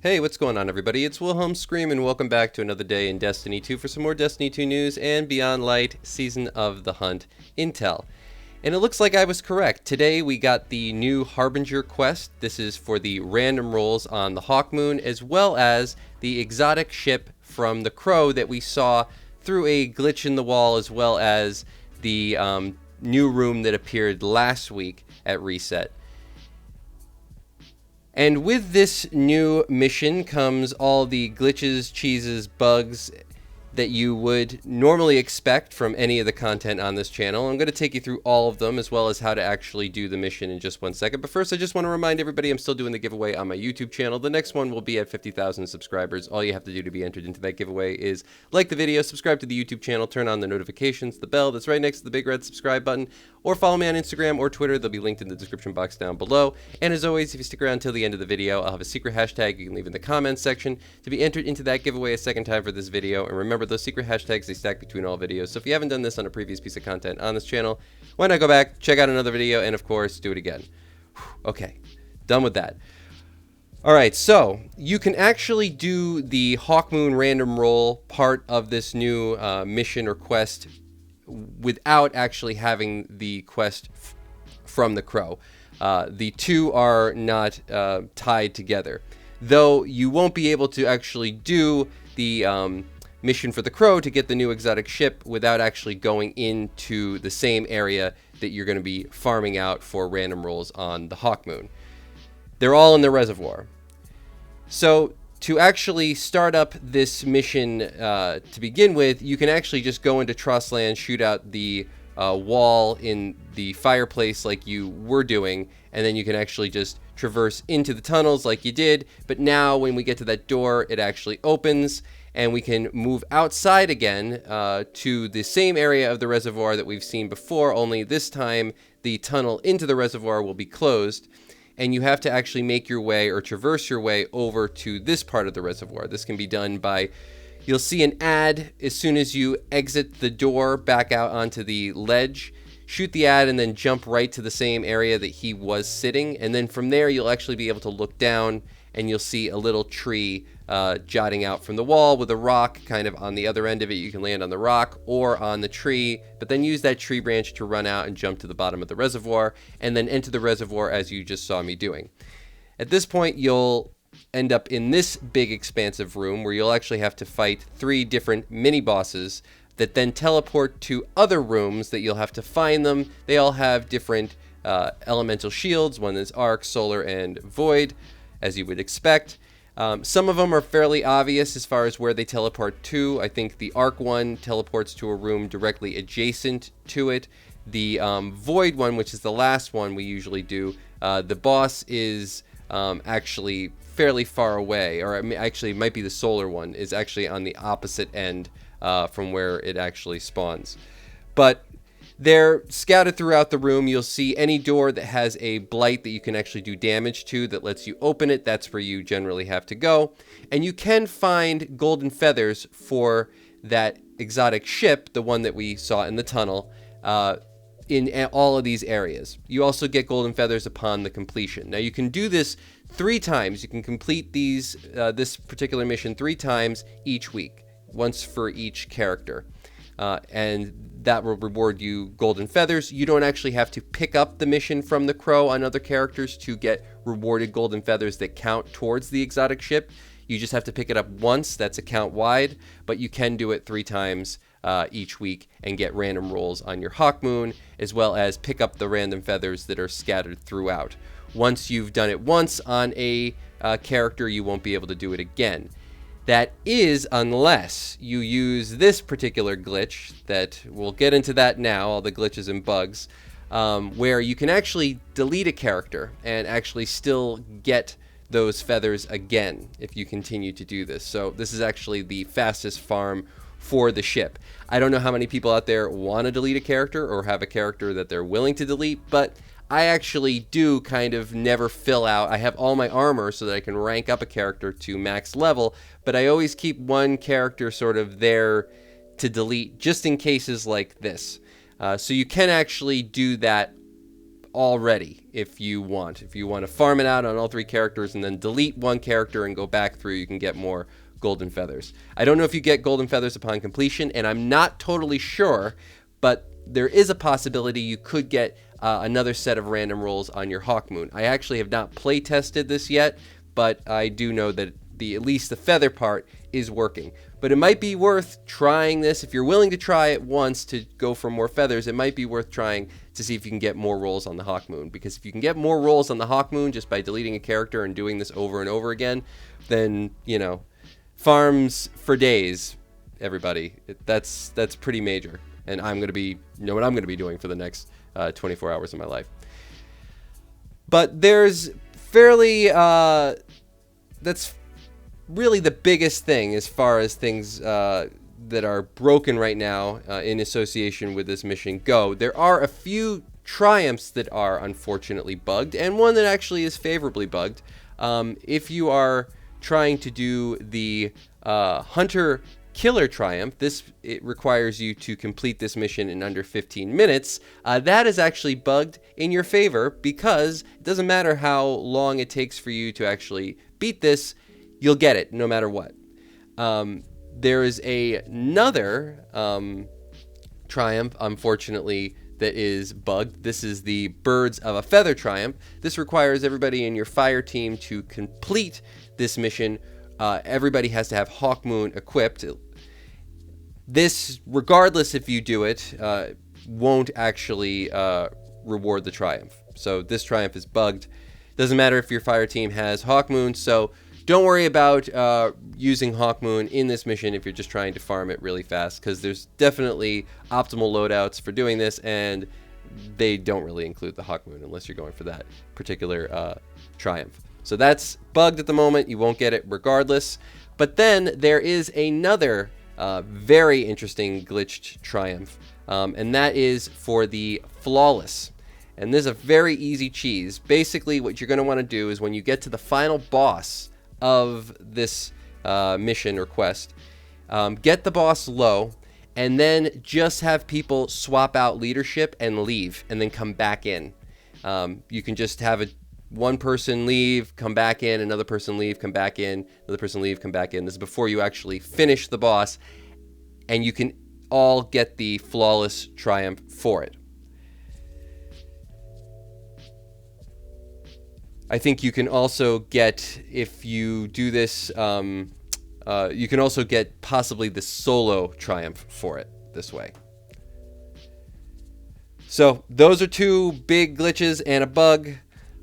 Hey, what's going on, everybody? It's Wilhelm Scream, and welcome back to another day in Destiny 2 for some more Destiny 2 news and Beyond Light Season of the Hunt intel. And it looks like I was correct. Today we got the new Harbinger quest. This is for the random rolls on the HAWKMOON, as well as the exotic ship from the Crow that we saw through a glitch in the wall, as well as the new room that appeared last week at Reset. And with this new mission comes all the glitches, cheeses, bugs that you would normally expect from any of the content on this channel. I'm going to take you through all of them, as well as how to actually do the mission in just 1 second. But first, I just want to remind everybody I'm still doing the giveaway on my YouTube channel. The next one will be at 50,000 subscribers. All you have to do to be entered into that giveaway is like the video, subscribe to the YouTube channel, turn on the notifications, the bell that's right next to the big red subscribe button, or follow me on Instagram or Twitter. They'll be linked in the description box down below. And as always, if you stick around till the end of the video, I'll have a secret hashtag you can leave in the comments section to be entered into that giveaway a second time for this video. And remember, those secret hashtags, they stack between all videos. So if you haven't done this on a previous piece of content on this channel, why not go back, check out another video, and of course, do it again. Okay, done with that. All right, so you can actually do the HAWKMOON random roll part of this new mission or quest without actually having the quest from the Crow. The two are not tied together, though you won't be able to actually do the mission for the Crow to get the new exotic ship without actually going into the same area that you're going to be farming out for random rolls on the HAWKMOON. They're all in the reservoir. So to actually start up this mission to begin with, you can actually just go into Trostland, shoot out the wall in the fireplace like you were doing, and then you can actually just traverse into the tunnels like you did. But now when we get to that door, it actually opens, and we can move outside again to the same area of the reservoir that we've seen before, only this time the tunnel into the reservoir will be closed. And you have to actually make your way or traverse your way over to this part of the reservoir. This can be done by, you'll see an ad as soon as you exit the door back out onto the ledge. Shoot the ad and then jump right to the same area that he was sitting. And then from there, you'll actually be able to look down and you'll see a little tree jutting out from the wall with a rock kind of on the other end of it. You can land on the rock or on the tree, but then use that tree branch to run out and jump to the bottom of the reservoir and then enter the reservoir as you just saw me doing. At this point, you'll end up in this big expansive room where you'll actually have to fight 3 different mini bosses that then teleport to other rooms that you'll have to find them. They all have different elemental shields. One is Arc, Solar, and Void, as you would expect. Some of them are fairly obvious as far as where they teleport to. I think the Arc one teleports to a room directly adjacent to it. The Void one, which is the last one we usually do, the boss is actually fairly far away, or actually it might be the Solar one, is actually on the opposite end from where it actually spawns. But they're scattered throughout the room. You'll see any door that has a blight that you can actually do damage to that lets you open it. That's where you generally have to go. And you can find golden feathers for that exotic ship, the one that we saw in the tunnel, in all of these areas. You also get golden feathers upon the completion. Now you can do this 3 times. You can complete these this particular mission 3 times each week, once for each character. And that will reward you golden feathers. You don't actually have to pick up the mission from the Crow on other characters to get rewarded golden feathers that count towards the exotic ship. You just have to pick it up once. That's account wide, but you can do it 3 times each week and get random rolls on your HAWKMOON, as well as pick up the random feathers that are scattered throughout. Once you've done it once on a character, you won't be able to do it again. That is, unless you use this particular glitch, that we'll get into that now, all the glitches and bugs, where you can actually delete a character and actually still get those feathers again if you continue to do this. So this is actually the fastest farm for the ship. I don't know how many people out there want to delete a character or have a character that they're willing to delete, but I actually do kind of never fill out. I have all my armor so that I can rank up a character to max level, but I always keep one character sort of there to delete just in cases like this. So you can actually do that already if you want. If you want to farm it out on all 3 characters and then delete 1 character and go back through, you can get more golden feathers. I don't know if you get golden feathers upon completion, and I'm not totally sure, but there is a possibility you could get another set of random rolls on your HAWKMOON. I actually have not play tested this yet, but I do know that at least the feather part is working. But it might be worth trying this. If you're willing to try it once to go for more feathers, it might be worth trying to see if you can get more rolls on the HAWKMOON. Because if you can get more rolls on the HAWKMOON just by deleting a character and doing this over and over again, then, you know, farms for days, everybody. That's pretty major. And I'm going to be, you know what I'm going to be doing for the next 24 hours of my life. But there's fairly, that's really the biggest thing as far as things that are broken right now in association with this mission go. There are a few triumphs that are unfortunately bugged, and one that actually is favorably bugged. If you are trying to do the Hunter Killer Triumph, it requires you to complete this mission in under 15 minutes. That is actually bugged in your favor because it doesn't matter how long it takes for you to actually beat this, you'll get it no matter what. There is another triumph, unfortunately, that is bugged. This is the Birds of a Feather Triumph. This requires everybody in your fire team to complete this mission. Everybody has to have HAWKMOON equipped. This, regardless if you do it, won't actually reward the triumph. So this triumph is bugged. Doesn't matter if your fire team has HAWKMOON, so don't worry about using HAWKMOON in this mission if you're just trying to farm it really fast, because there's definitely optimal loadouts for doing this, and they don't really include the HAWKMOON unless you're going for that particular triumph. So that's bugged at the moment. You won't get it regardless. But then there is another very interesting glitched triumph, and that is for the Flawless. And this is a very easy cheese. Basically, what you're going to want to do is when you get to the final boss of this mission or quest, get the boss low, and then just have people swap out leadership and leave, and then come back in. You can just have one person leave, come back in, another person leave, come back in, another person leave, come back in. This is before you actually finish the boss, and you can all get the Flawless Triumph for it. I think you can also get, if you do this, you can also get possibly the Solo Triumph for it this way. So those are 2 big glitches and a bug.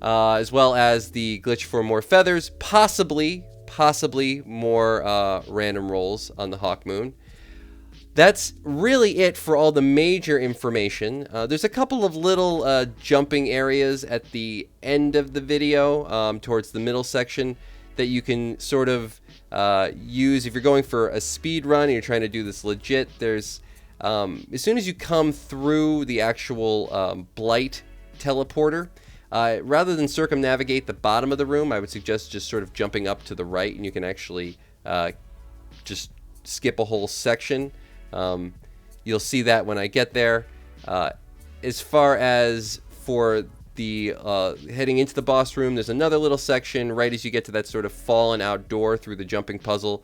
As well as the glitch for more feathers, possibly more random rolls on the HAWKMOON. That's really it for all the major information. There's a couple of little jumping areas at the end of the video, towards the middle section, that you can sort of use if you're going for a speed run and you're trying to do this legit. There's as soon as you come through the actual Blight teleporter, rather than circumnavigate the bottom of the room, I would suggest just sort of jumping up to the right, and you can actually just skip a whole section. You'll see that when I get there. As far as for the heading into the boss room, there's another little section right as you get to that sort of fallen out door through the jumping puzzle.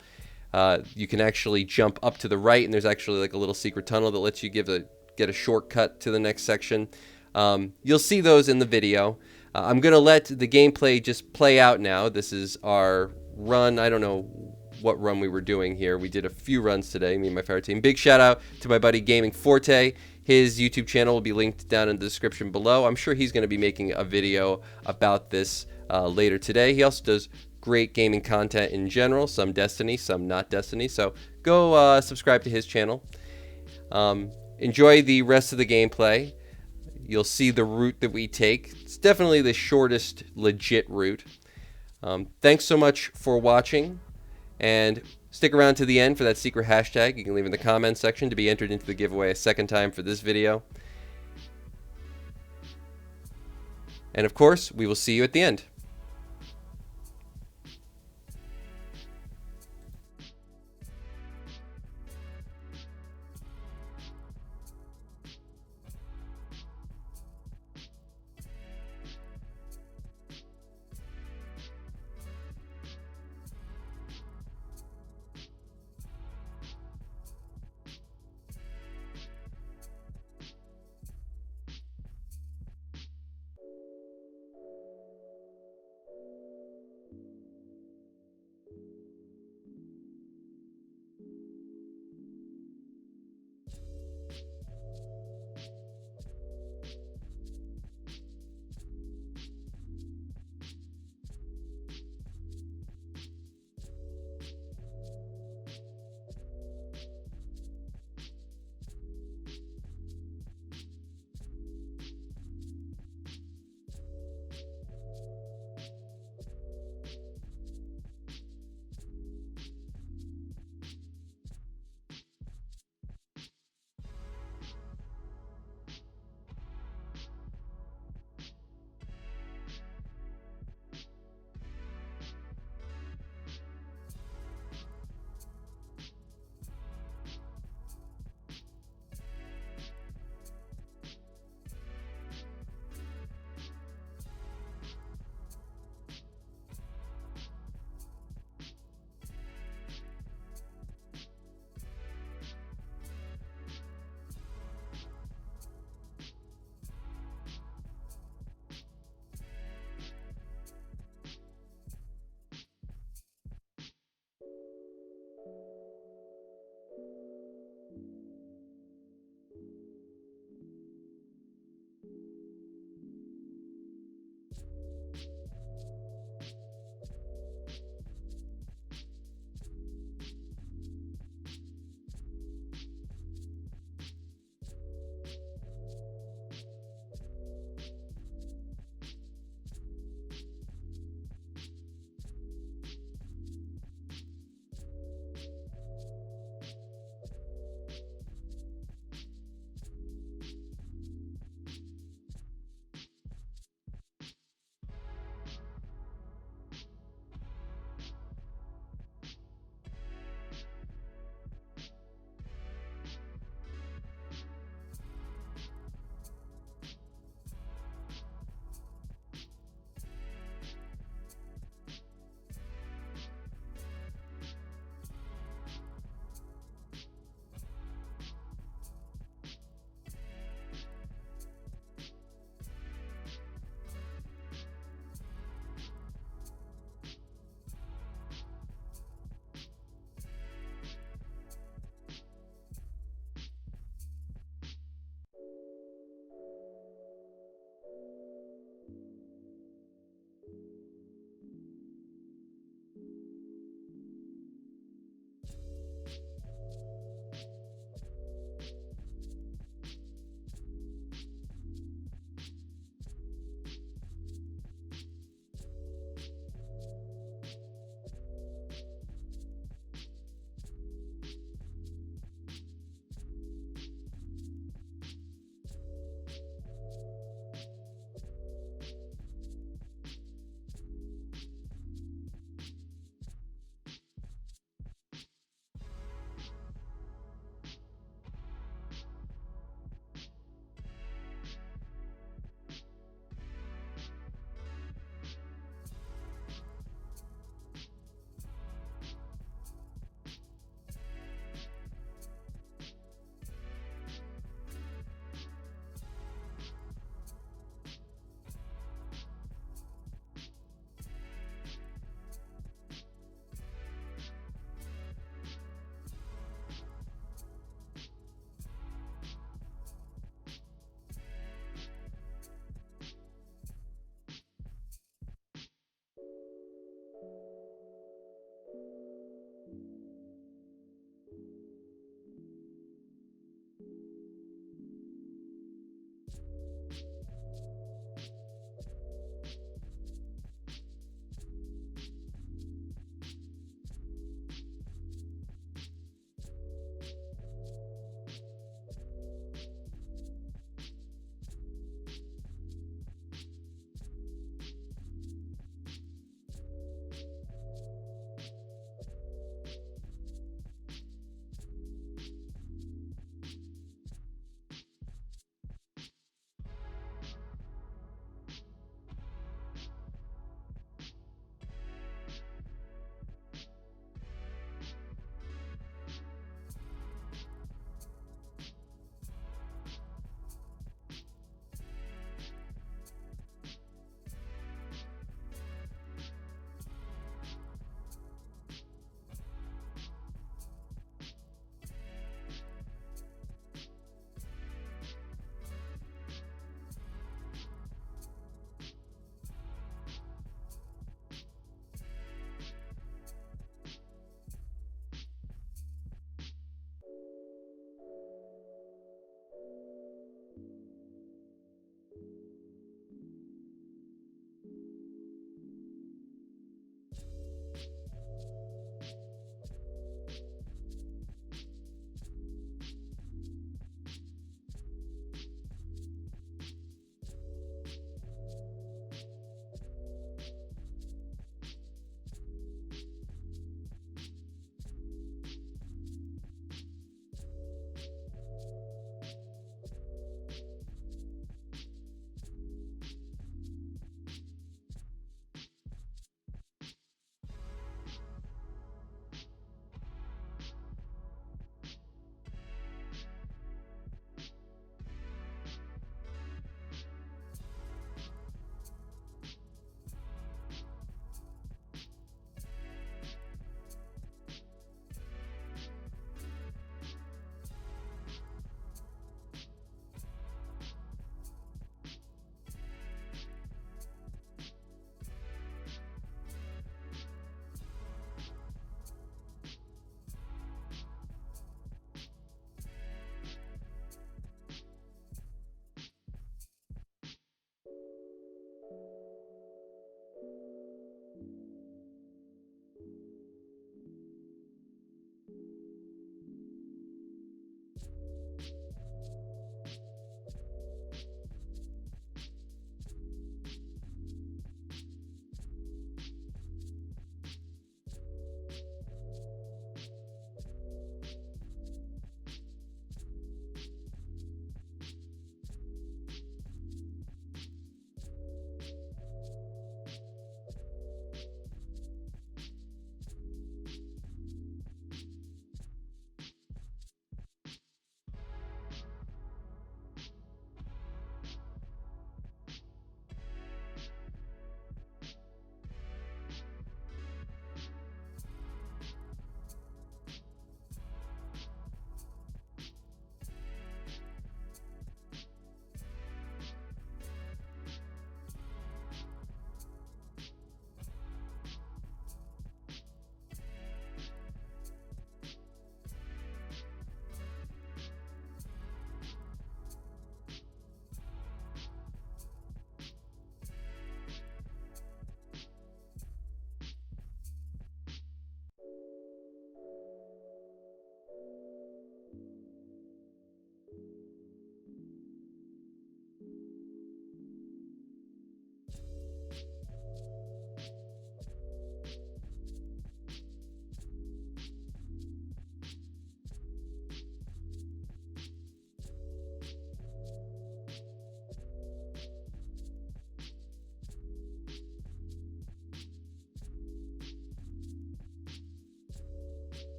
You can actually jump up to the right, and there's actually like a little secret tunnel that lets you get a shortcut to the next section. You'll see those in the video. I'm going to let the gameplay just play out now. This is our run. I don't know what run we were doing here. We did a few runs today, me and my fire team. Big shout out to my buddy Gaming Forte. His YouTube channel will be linked down in the description below. I'm sure he's going to be making a video about this later today. He also does great gaming content in general, some Destiny, some not Destiny. So go subscribe to his channel. Enjoy the rest of the gameplay. You'll see the route that we take. It's definitely the shortest legit route. Thanks so much for watching, and stick around to the end for that secret hashtag. You can leave in the comments section to be entered into the giveaway a second time for this video. And of course, we will see you at the end.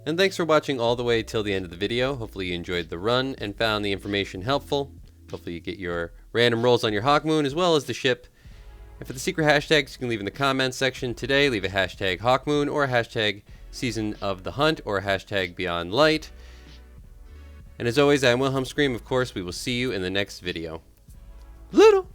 And thanks for watching all the way till the end of the video. Hopefully you enjoyed the run and found the information helpful. Hopefully you get your random rolls on your HAWKMOON as well as the ship. And for the secret hashtags, you can leave in the comments section today. Leave a hashtag HAWKMOON or a hashtag Season of the Hunt or a hashtag Beyond Light. And as always, I'm Wilhelm Scream. Of course, we will see you in the next video. Little.